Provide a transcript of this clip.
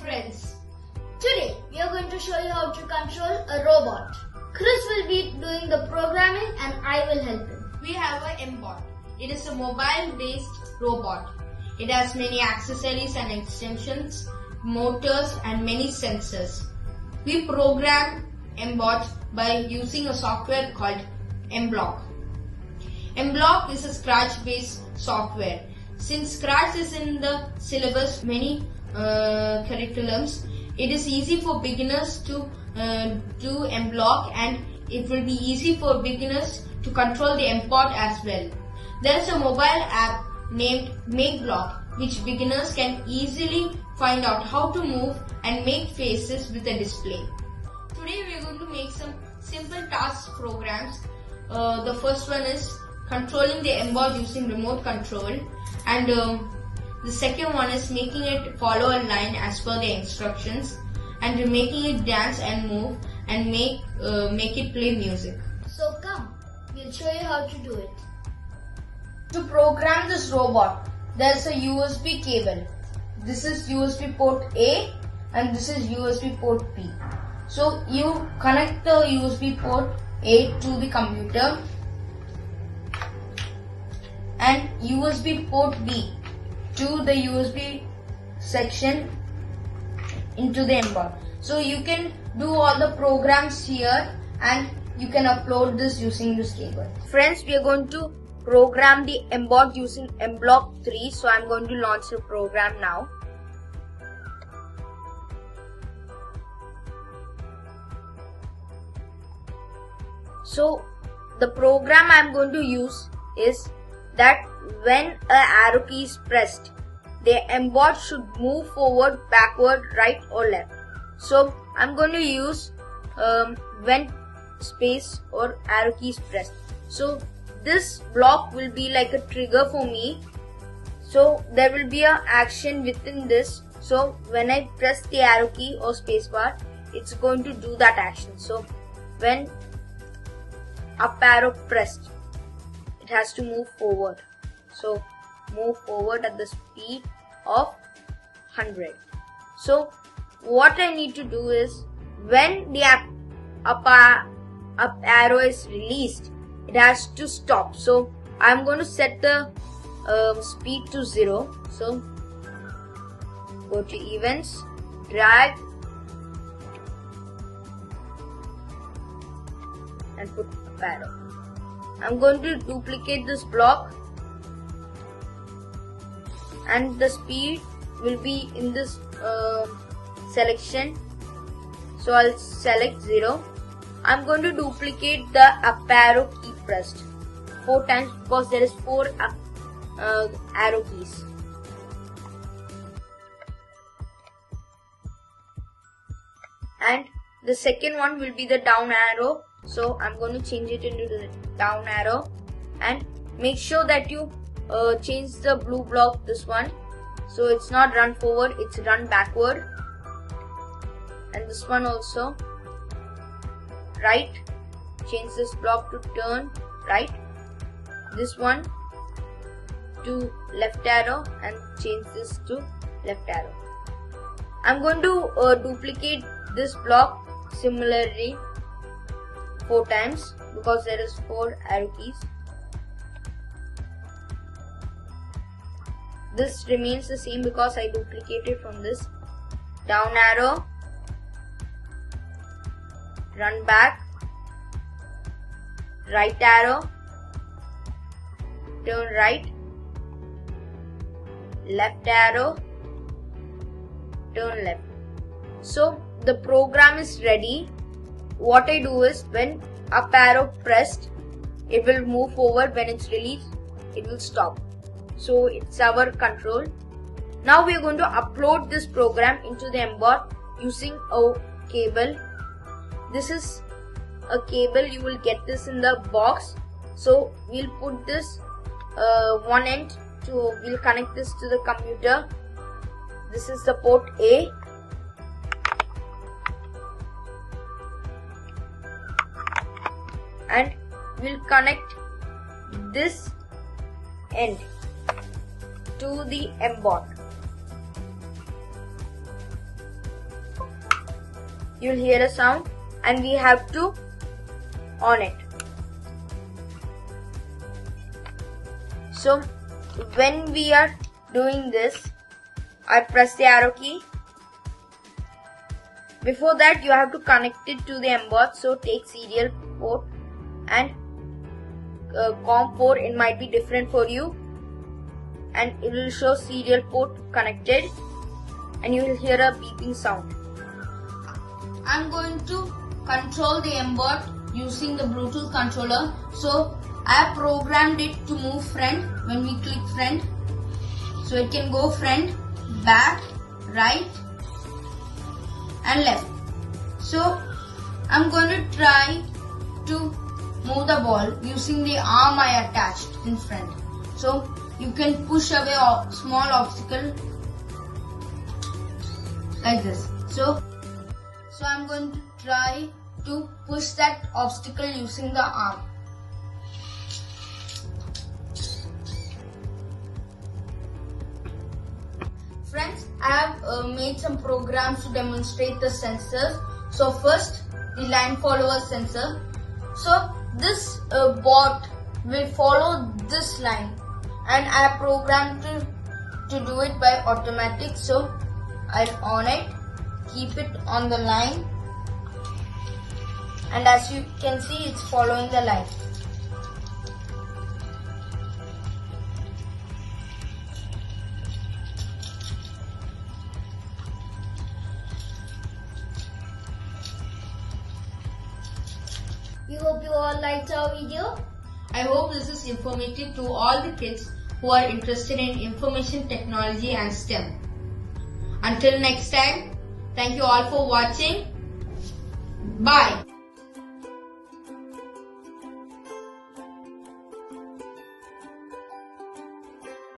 friends. Today we are going to show you how to control a robot. Chris will be doing the programming and I will help him. We have a MBot. It is a mobile-based robot. It has many accessories and extensions, motors and many sensors. We program MBot by using a software called MBlock. MBlock is a Scratch-based software. Since Scratch is in the syllabus many curriculums, it is easy for beginners to do MBlock, and it will be easy for beginners to control the MBot as well. There is a mobile app named MakeBlock which beginners can easily find out how to move and make faces with a display. Today we are going to make some simple task programs. The first one is controlling the MBot using remote control, and the second one is making it follow a line as per the instructions, and making it dance and move and make it play music. So come, we'll show you how to do it. To program this robot, there's a USB cable. This is USB port A and this is USB port B. So you connect the USB port A to the computer and USB port B to the USB section into the MBot. So you can do all the programs here and you can upload this using this cable. Friends, we are going to program the MBot using MBlock 3. So I'm going to launch the program now. So the program I'm going to use is that when an arrow key is pressed, the MBot should move forward, backward, right or left. So I'm going to use when space or arrow key is pressed. So this block will be like a trigger for me. So there will be an action within this. So when I press the arrow key or space bar, it's going to do that action. So when up arrow pressed, it has to move forward. So move forward at the speed of 100. So what I need to do is when the up arrow is released, it has to stop. So I'm going to set the speed to 0. So go to events, drag and put up arrow. I'm going to duplicate this block and the speed will be in this selection. So I'll select 0. I'm going to duplicate the up arrow key pressed 4 times because there is 4 arrow keys. And the second one will be the down arrow. So I'm going to change it into the down arrow, and make sure that you change the blue block, this one. So it's not run forward, it's run backward. And this one also right, change this block to turn right. This one to left arrow and change this to left arrow. I'm going to duplicate this block similarly 4 times because there is 4 arrow keys. This remains the same because I duplicated from this. Down arrow, run back, right arrow, turn right, left arrow, turn left. So the program is ready. What I do is when up arrow pressed, it will move forward. When it's released, it will stop. So it's our control. Now we are going to upload this program into the MBot using a cable. This is a cable, you will get this in the box. So we'll put this one end to, we'll connect this to the computer. This is the port A. And we'll connect this end to the MBot. you'll hear a sound and we have to on it. So when we are doing this, I press the arrow key. Before that, you have to connect it to the MBOT. So take serial port and COM port. It might be different for you, and it will show serial port connected, and you will hear a beeping sound. I'm going to control the MBOT using the Bluetooth controller. So I have programmed it to move front when we click front. So it can go front, back, right and left. So I'm going to try to move the ball using the arm I attached in front. So you can push away a small obstacle like this. So I'm going to try to push that obstacle using the arm. Friends, I have made some programs to demonstrate the sensors. So first, the line follower sensor. So this bot will follow this line, and I have programmed to do it by automatic. So I'll on it, keep it on the line, and as you can see, it's following the line. We hope you all liked our video. I hope this is informative to all the kids who are interested in information technology and STEM. Until next time, thank you all for watching. Bye.